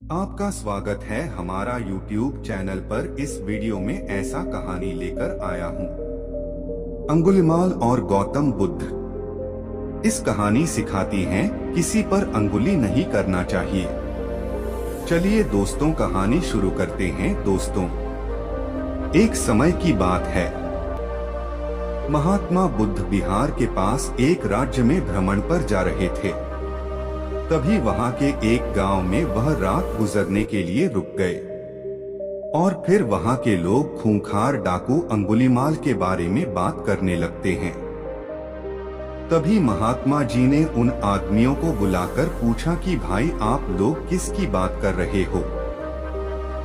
आपका स्वागत है हमारा YouTube चैनल पर। इस वीडियो में ऐसा कहानी लेकर आया हूँ, अंगुलिमाल और गौतम बुद्ध। इस कहानी सिखाती है किसी पर अंगुली नहीं करना चाहिए। चलिए दोस्तों, कहानी शुरू करते हैं। दोस्तों, एक समय की बात है। महात्मा बुद्ध बिहार के पास एक राज्य में भ्रमण पर जा रहे थे। तभी वहां के एक गांव में वह रात गुजरने के लिए रुक गए और फिर वहां के लोग खूंखार डाकू अंगुलीमाल के बारे में बात करने लगते हैं। तभी महात्मा जी ने उन आदमियों को बुलाकर पूछा कि भाई, आप लोग किसकी बात कर रहे हो?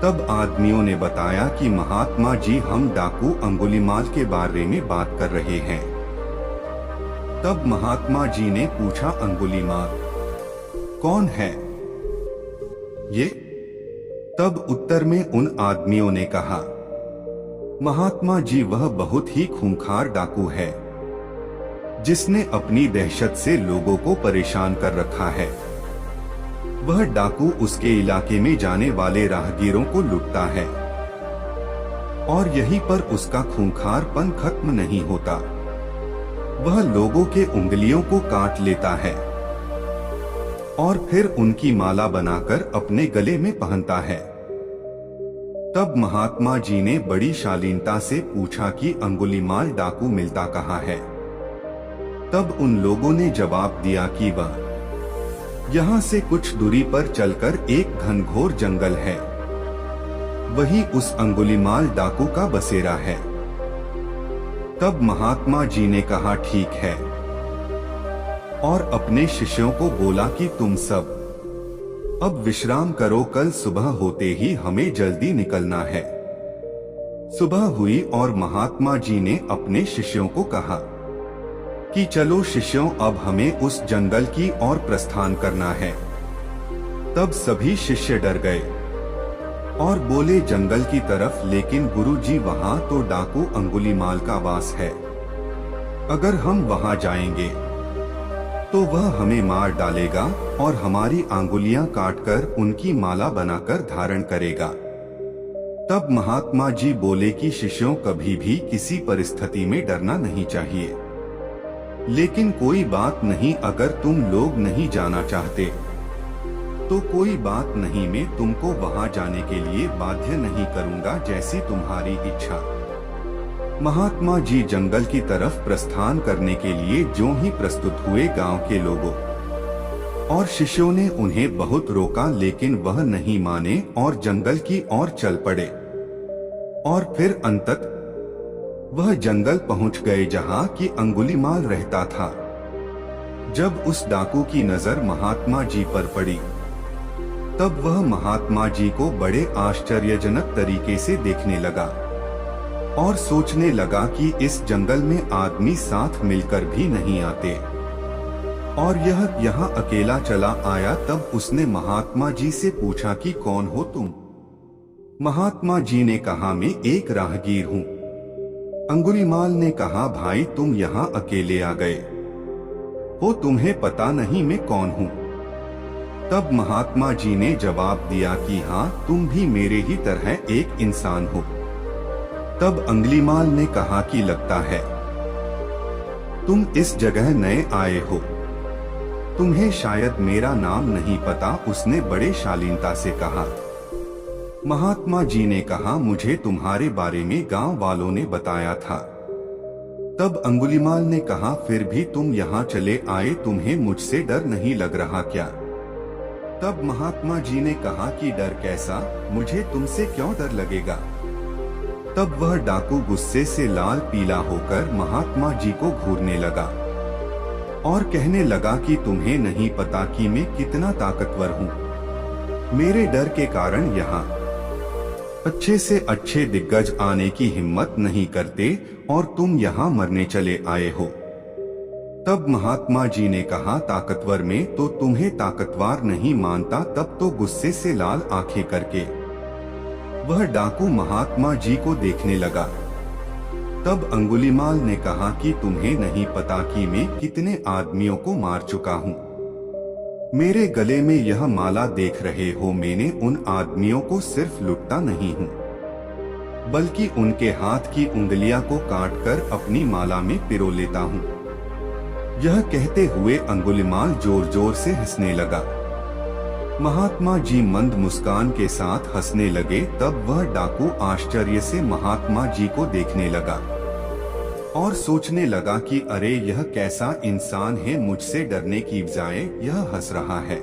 तब आदमियों ने बताया कि महात्मा जी, हम डाकू अंगुलीमाल के बारे में बात कर रहे हैं। तब महात्मा जी ने पूछा, अंगुलीमाल कौन है ये? तब उत्तर में उन आदमियों ने कहा, महात्मा जी, वह बहुत ही खूंखार डाकू है जिसने अपनी दहशत से लोगों को परेशान कर रखा है। वह डाकू उसके इलाके में जाने वाले राहगीरों को लूटता है और यहीं पर उसका खूंखारपन खत्म नहीं होता। वह लोगों के उंगलियों को काट लेता है और फिर उनकी माला बनाकर अपने गले में पहनता है। तब महात्मा जी ने बड़ी शालीनता से पूछा कि अंगुलीमाल डाकू मिलता कहाँ है? तब उन लोगों ने जवाब दिया कि वह यहाँ से कुछ दूरी पर चलकर एक घनघोर जंगल है, वही उस अंगुलीमाल डाकू का बसेरा है। तब महात्मा जी ने कहा, ठीक है, और अपने शिष्यों को बोला कि तुम सब अब विश्राम करो, कल सुबह होते ही हमें जल्दी निकलना है। सुबह हुई और महात्मा जी ने अपने शिष्यों को कहा कि चलो शिष्यों, अब हमें उस जंगल की ओर प्रस्थान करना है। तब सभी शिष्य डर गए और बोले, जंगल की तरफ? लेकिन गुरुजी, वहां तो डाकू अंगुलीमाल का वास है। अगर हम वहां जाएंगे तो वह हमें मार डालेगा और हमारी आंगुलियां काटकर उनकी माला बनाकर धारण करेगा। तब महात्मा जी बोले कि शिष्यों, कभी भी किसी परिस्थिति में डरना नहीं चाहिए। लेकिन कोई बात नहीं, अगर तुम लोग नहीं जाना चाहते तो कोई बात नहीं, मैं तुमको वहां जाने के लिए बाध्य नहीं करूंगा, जैसी तुम्हारी इच्छा। महात्मा जी जंगल की तरफ प्रस्थान करने के लिए जो ही प्रस्तुत हुए, गांव के लोगों और शिष्यों ने उन्हें बहुत रोका, लेकिन वह नहीं माने और जंगल की ओर चल पड़े। और फिर अंततः वह जंगल पहुंच गए जहां की अंगुलीमाल रहता था। जब उस डाकू की नजर महात्मा जी पर पड़ी, तब वह महात्मा जी को बड़े आश्चर्यजनक तरीके से देखने लगा और सोचने लगा कि इस जंगल में आदमी साथ मिलकर भी नहीं आते और यह यहाँ अकेला चला आया। तब उसने महात्मा जी से पूछा कि कौन हो तुम? महात्मा जी ने कहा, मैं एक राहगीर हूँ। अंगुलीमाल ने कहा, भाई, तुम यहाँ अकेले आ गए हो, तुम्हें पता नहीं मैं कौन हूँ? तब महात्मा जी ने जवाब दिया कि हाँ, तुम भी मेरे ही तरह एक इंसान हो। तब अंगुलीमाल ने कहा कि लगता है तुम इस जगह नए आए हो, तुम्हें शायद मेरा नाम नहीं पता, उसने बड़े शालीनता से कहा। महात्मा जी ने कहा, मुझे तुम्हारे बारे में गांव वालों ने बताया था। तब अंगुलीमाल ने कहा, फिर भी तुम यहाँ चले आए, तुम्हें मुझसे डर नहीं लग रहा क्या? तब महात्मा जी ने कहा कि डर कैसा, मुझे तुमसे क्यों डर लगेगा? तब वह डाकू गुस्से से लाल पीला होकर महात्मा जी को घूरने लगा और कहने लगा कि तुम्हें नहीं पता कि मैं कितना ताकतवर हूँ। मेरे डर के कारण यहाँ अच्छे से अच्छे दिग्गज आने की हिम्मत नहीं करते और तुम यहाँ मरने चले आए हो। तब महात्मा जी ने कहा, ताकतवर में तो तुम्हें ताकतवर नहीं मानता। तब तो गुस्से से लाल आंखें करके वह डाकू महात्मा जी को देखने लगा। तब अंगुलीमाल ने कहा कि तुम्हें नहीं पता कि मैं कितने आदमियों को मार चुका हूँ। मेरे गले में यह माला देख रहे हो, मैंने उन आदमियों को सिर्फ लुटता नहीं हूँ, बल्कि उनके हाथ की उंगलियां को काटकर अपनी माला में पिरो लेता हूँ। यह कहते हुए अंगुलिमाल जोर जोर से हंसने लगा। महात्मा जी मंद मुस्कान के साथ हंसने लगे। तब वह डाकू आश्चर्य से महात्मा जी को देखने लगा और सोचने लगा कि अरे यह कैसा इंसान है, मुझसे डरने की बजाय यह हंस रहा है।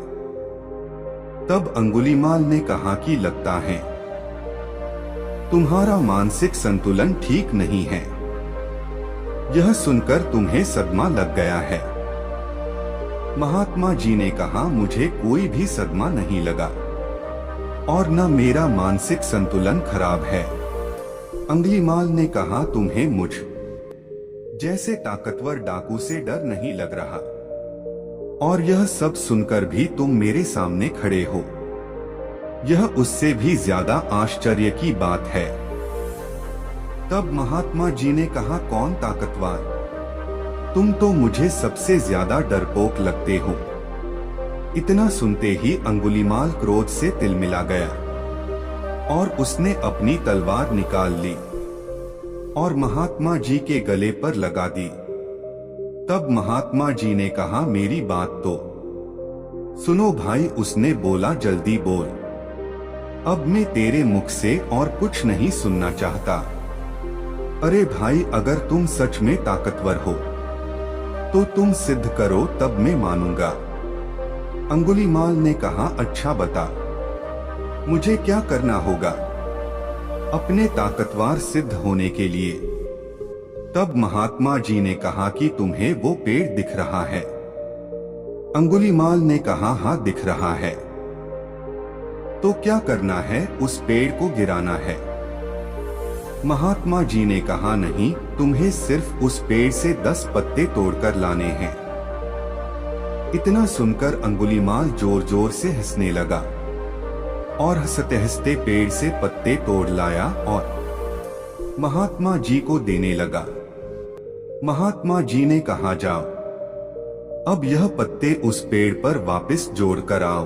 तब अंगुलीमाल ने कहा कि लगता है तुम्हारा मानसिक संतुलन ठीक नहीं है। यह सुनकर तुम्हें सदमा लग गया है। महात्मा जी ने कहा, मुझे कोई भी सदमा नहीं लगा और न मेरा मानसिक संतुलन खराब है। अंगुलीमाल ने कहा, तुम्हें मुझ जैसे ताकतवर डाकू से डर नहीं लग रहा, और यह सब सुनकर भी तुम मेरे सामने खड़े हो, यह उससे भी ज्यादा आश्चर्य की बात है। तब महात्मा जी ने कहा, कौन ताकतवर? तुम तो मुझे सबसे ज्यादा डरपोक लगते हो। इतना सुनते ही अंगुलीमाल क्रोध से तिलमिला गया और उसने अपनी तलवार निकाल ली और महात्मा जी के गले पर लगा दी। तब महात्मा जी ने कहा, मेरी बात तो सुनो भाई। उसने बोला, जल्दी बोल, अब मैं तेरे मुख से और कुछ नहीं सुनना चाहता। अरे भाई, अगर तुम सच में ताकतवर हो तो तुम सिद्ध करो, तब मैं मानूंगा। अंगुलीमाल ने कहा, अच्छा बता, मुझे क्या करना होगा अपने ताकतवर सिद्ध होने के लिए? तब महात्मा जी ने कहा कि तुम्हें वो पेड़ दिख रहा है? अंगुलीमाल ने कहा, हाँ दिख रहा है। तो क्या करना है? उस पेड़ को गिराना है। महात्मा जी ने कहा, नहीं, तुम्हें सिर्फ उस पेड़ से 10 पत्ते तोड़कर लाने हैं। इतना सुनकर अंगुलीमाल जोर जोर से हंसने लगा और हंसते हंसते पेड़ से पत्ते तोड़ लाया और महात्मा जी को देने लगा। महात्मा जी ने कहा, जाओ, अब यह पत्ते उस पेड़ पर वापस जोड़ कर आओ।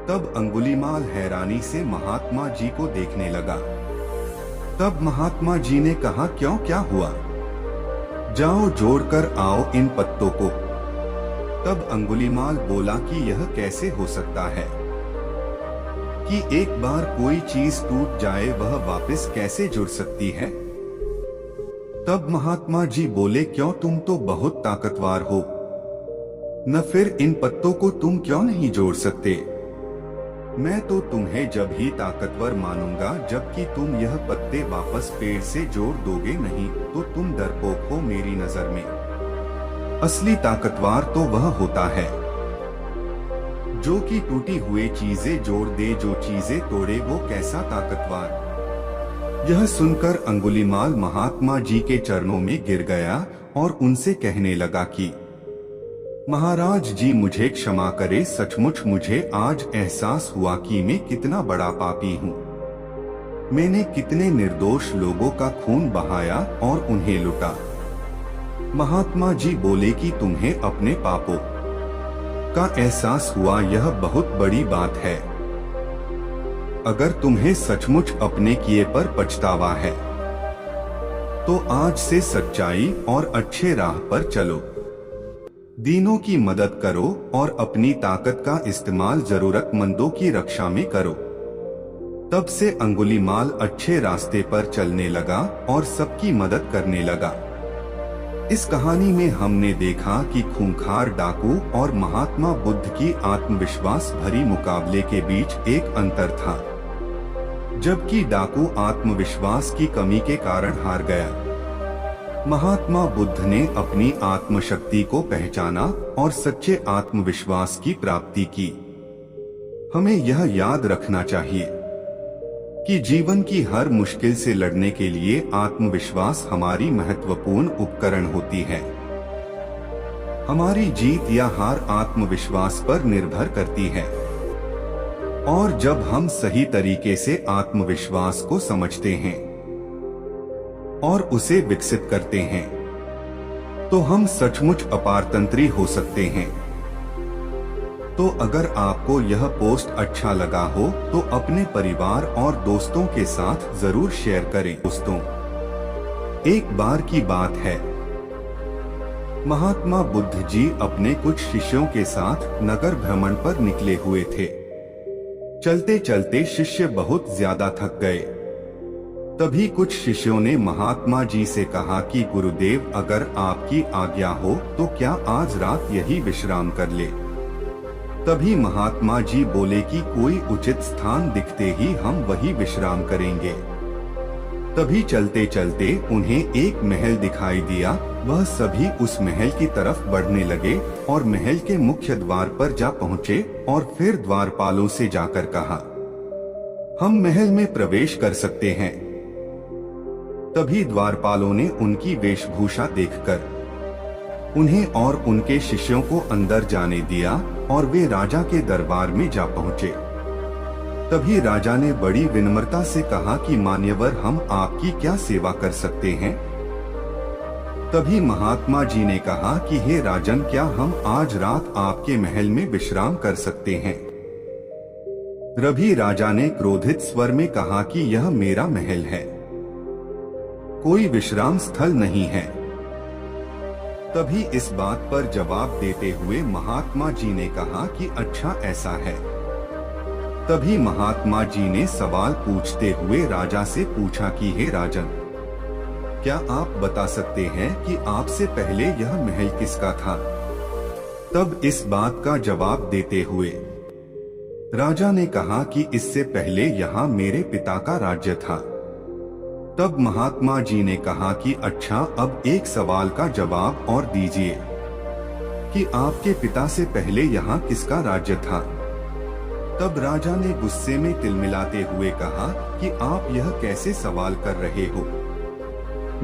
तब अंगुलीमाल हैरानी से महात्मा जी को देखने लगा। तब महात्मा जी ने कहा, क्यों, क्या हुआ? जाओ, जोड़कर आओ इन पत्तों को। तब अंगुलीमाल बोला कि यह कैसे हो सकता है कि एक बार कोई चीज टूट जाए वह वापस कैसे जुड़ सकती है? तब महात्मा जी बोले, क्यों, तुम तो बहुत ताकतवर हो न, फिर इन पत्तों को तुम क्यों नहीं जोड़ सकते? मैं तो तुम्हें जब ही ताकतवर मानूंगा जबकि तुम यह पत्ते वापस पेड़ से जोड़ दोगे, नहीं तो तुम डरपोक हो मेरी नजर में। असली ताकतवर तो वह होता है जो कि टूटी हुई चीजें जोड़ दे, जो चीजें तोड़े वो कैसा ताकतवर? यह सुनकर अंगुलीमाल महात्मा जी के चरणों में गिर गया और उनसे कहने लगा कि महाराज जी, मुझे क्षमा करे, सचमुच मुझे आज एहसास हुआ कि मैं कितना बड़ा पापी हूँ। मैंने कितने निर्दोष लोगों का खून बहाया और उन्हें लुटा। महात्मा जी बोले कि तुम्हें अपने पापों का एहसास हुआ, यह बहुत बड़ी बात है। अगर तुम्हें सचमुच अपने किए पर पछतावा है तो आज से सच्चाई और अच्छे राह पर चलो, दीनों की मदद करो और अपनी ताकत का इस्तेमाल जरूरतमंदों की रक्षा में करो। तब से अंगुलीमाल अच्छे रास्ते पर चलने लगा और सबकी मदद करने लगा। इस कहानी में हमने देखा कि खूंखार डाकू और महात्मा बुद्ध की आत्मविश्वास भरी मुकाबले के बीच एक अंतर था। जबकि डाकू आत्मविश्वास की कमी के कारण हार गया, महात्मा बुद्ध ने अपनी आत्मशक्ति को पहचाना और सच्चे आत्मविश्वास की प्राप्ति की। हमें यह याद रखना चाहिए कि जीवन की हर मुश्किल से लड़ने के लिए आत्मविश्वास हमारी महत्वपूर्ण उपकरण होती है। हमारी जीत या हार आत्मविश्वास पर निर्भर करती है, और जब हम सही तरीके से आत्मविश्वास को समझते हैं और उसे विकसित करते हैं तो हम सचमुच अपारतंत्री हो सकते हैं। तो अगर आपको यह पोस्ट अच्छा लगा हो तो अपने परिवार और दोस्तों के साथ जरूर शेयर करें। दोस्तों, एक बार की बात है, महात्मा बुद्ध जी अपने कुछ शिष्यों के साथ नगर भ्रमण पर निकले हुए थे। चलते चलते शिष्य बहुत ज्यादा थक गए। तभी कुछ शिष्यों ने महात्मा जी से कहा कि गुरुदेव, अगर आपकी आज्ञा हो तो क्या आज रात यही विश्राम कर ले। तभी महात्मा जी बोले कि कोई उचित स्थान दिखते ही हम वही विश्राम करेंगे। तभी चलते चलते उन्हें एक महल दिखाई दिया। वह सभी उस महल की तरफ बढ़ने लगे और महल के मुख्य द्वार पर जा पहुँचे और फिर द्वारपालों से जाकर कहा, हम महल में प्रवेश कर सकते हैं। तभी द्वारपालों ने उनकी वेशभूषा देखकर उन्हें और उनके शिष्यों को अंदर जाने दिया और वे राजा के दरबार में जा पहुँचे। तभी राजा ने बड़ी विनम्रता से कहा कि मान्यवर, हम आपकी क्या सेवा कर सकते हैं। तभी महात्मा जी ने कहा कि हे राजन, क्या हम आज रात आपके महल में विश्राम कर सकते हैं। तभी राजा ने क्रोधित स्वर में कहा कि यह मेरा महल है, कोई विश्राम स्थल नहीं है। तभी इस बात पर जवाब देते हुए महात्मा जी ने कहा कि अच्छा ऐसा है। तभी महात्मा जी ने सवाल पूछते हुए राजा से पूछा कि हे राजन, क्या आप बता सकते हैं कि आपसे पहले यह महल किसका था। तब इस बात का जवाब देते हुए राजा ने कहा कि इससे पहले यहाँ मेरे पिता का राज्य था। तब महात्मा जी ने कहा कि अच्छा, अब एक सवाल का जवाब और दीजिए कि आपके पिता से पहले यहाँ किसका राज्य था। तब राजा ने गुस्से में तिलमिलाते हुए कहा कि आप यह कैसे सवाल कर रहे हो।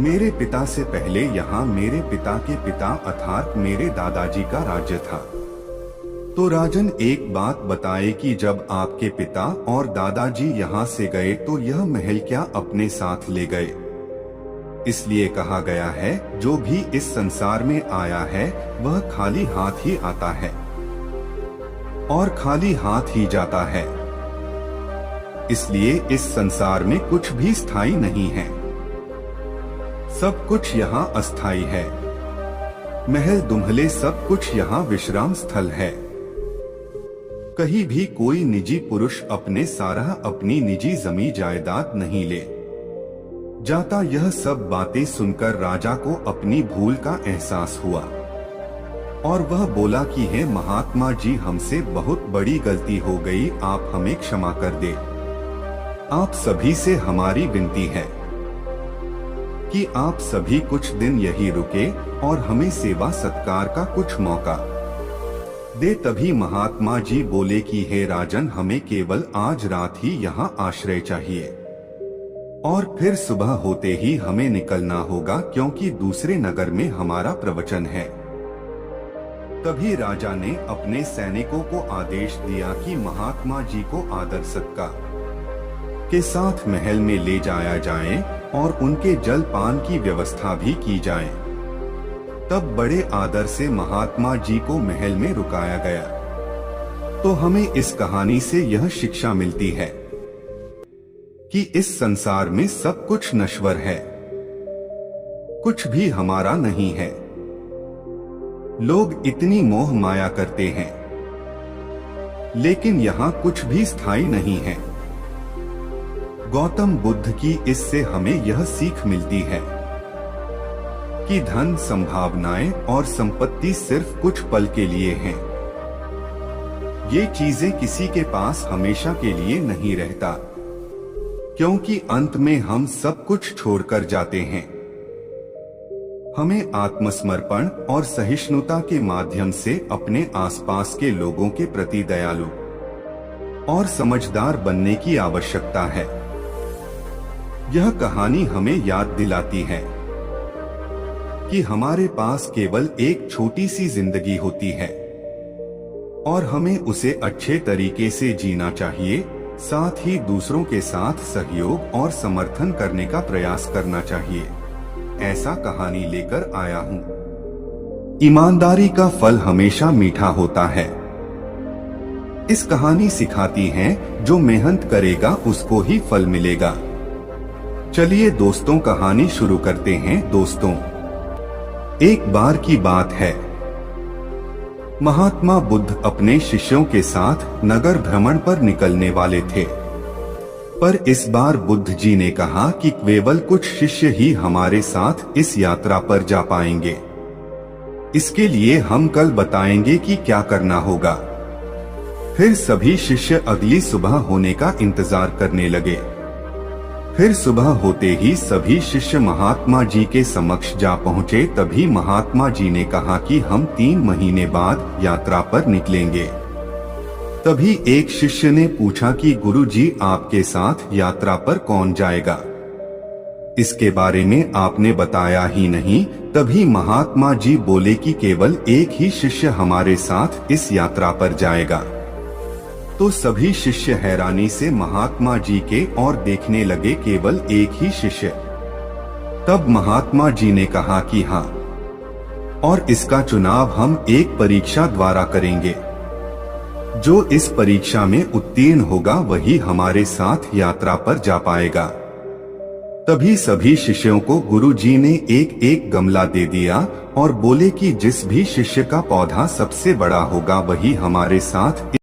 मेरे पिता से पहले यहाँ मेरे पिता के पिता अर्थात मेरे दादाजी का राज्य था। तो राजन, एक बात बताए कि जब आपके पिता और दादाजी यहाँ से गए तो यह महल क्या अपने साथ ले गए। इसलिए कहा गया है, जो भी इस संसार में आया है वह खाली हाथ ही आता है और खाली हाथ ही जाता है। इसलिए इस संसार में कुछ भी स्थायी नहीं है, सब कुछ यहाँ अस्थायी है। महल दुम्हले सब कुछ यहाँ विश्राम स्थल है। कहीं भी कोई निजी पुरुष अपने सारा अपनी निजी जमी जायदाद नहीं ले जाता। यह सब बातें सुनकर राजा को अपनी भूल का एहसास हुआ और वह बोला कि हे महात्मा जी, हमसे बहुत बड़ी गलती हो गई, आप हमें क्षमा कर दे। आप सभी से हमारी विनती है कि आप सभी कुछ दिन यही रुके और हमें सेवा सत्कार का कुछ मौका दे। तभी महात्मा जी बोले कि हे राजन, हमें केवल आज रात ही यहाँ आश्रय चाहिए और फिर सुबह होते ही हमें निकलना होगा, क्योंकि दूसरे नगर में हमारा प्रवचन है। तभी राजा ने अपने सैनिकों को आदेश दिया कि महात्मा जी को आदर सत्कार के साथ महल में ले जाया जाए और उनके जलपान की व्यवस्था भी की जाए। तब बड़े आदर से महात्मा जी को महल में रुकाया गया। तो हमें इस कहानी से यह शिक्षा मिलती है कि इस संसार में सब कुछ नश्वर है, कुछ भी हमारा नहीं है। लोग इतनी मोह माया करते हैं, लेकिन यहाँ कुछ भी स्थायी नहीं है। गौतम बुद्ध की इससे हमें यह सीख मिलती है कि धन, संभावनाएं और संपत्ति सिर्फ कुछ पल के लिए हैं। ये चीजें किसी के पास हमेशा के लिए नहीं रहता, क्योंकि अंत में हम सब कुछ छोड़कर जाते हैं। हमें आत्मसमर्पण और सहिष्णुता के माध्यम से अपने आसपास के लोगों के प्रति दयालु और समझदार बनने की आवश्यकता है। यह कहानी हमें याद दिलाती है कि हमारे पास केवल एक छोटी सी जिंदगी होती है और हमें उसे अच्छे तरीके से जीना चाहिए, साथ ही दूसरों के साथ सहयोग और समर्थन करने का प्रयास करना चाहिए। ऐसा कहानी लेकर आया हूँ। ईमानदारी का फल हमेशा मीठा होता है। इस कहानी सिखाती है जो मेहनत करेगा उसको ही फल मिलेगा। चलिए दोस्तों कहानी शुरू करते हैं। दोस्तों, एक बार की बात है, महात्मा बुद्ध अपने शिष्यों के साथ नगर भ्रमण पर निकलने वाले थे। पर इस बार बुद्ध जी ने कहा कि केवल कुछ शिष्य ही हमारे साथ इस यात्रा पर जा पाएंगे। इसके लिए हम कल बताएंगे कि क्या करना होगा। फिर सभी शिष्य अगली सुबह होने का इंतजार करने लगे। फिर सुबह होते ही सभी शिष्य महात्मा जी के समक्ष जा पहुँचे। तभी महात्मा जी ने कहा कि हम 3 महीने बाद यात्रा पर निकलेंगे। तभी एक शिष्य ने पूछा कि गुरु जी, आपके साथ यात्रा पर कौन जाएगा? इसके बारे में आपने बताया ही नहीं। तभी महात्मा जी बोले कि केवल एक ही शिष्य हमारे साथ इस यात्रा पर जाएगा। तो सभी शिष्य हैरानी से महात्मा जी के ओर देखने लगे, केवल एक ही शिष्य। तब महात्मा जी ने कहा कि हाँ, और इसका चुनाव हम एक परीक्षा द्वारा करेंगे। जो इस परीक्षा में उत्तीर्ण होगा वही हमारे साथ यात्रा पर जा पाएगा। तभी सभी शिष्यों को गुरु जी ने एक एक गमला दे दिया और बोले कि जिस भी शिष्य का पौधा सबसे बड़ा होगा वही हमारे साथ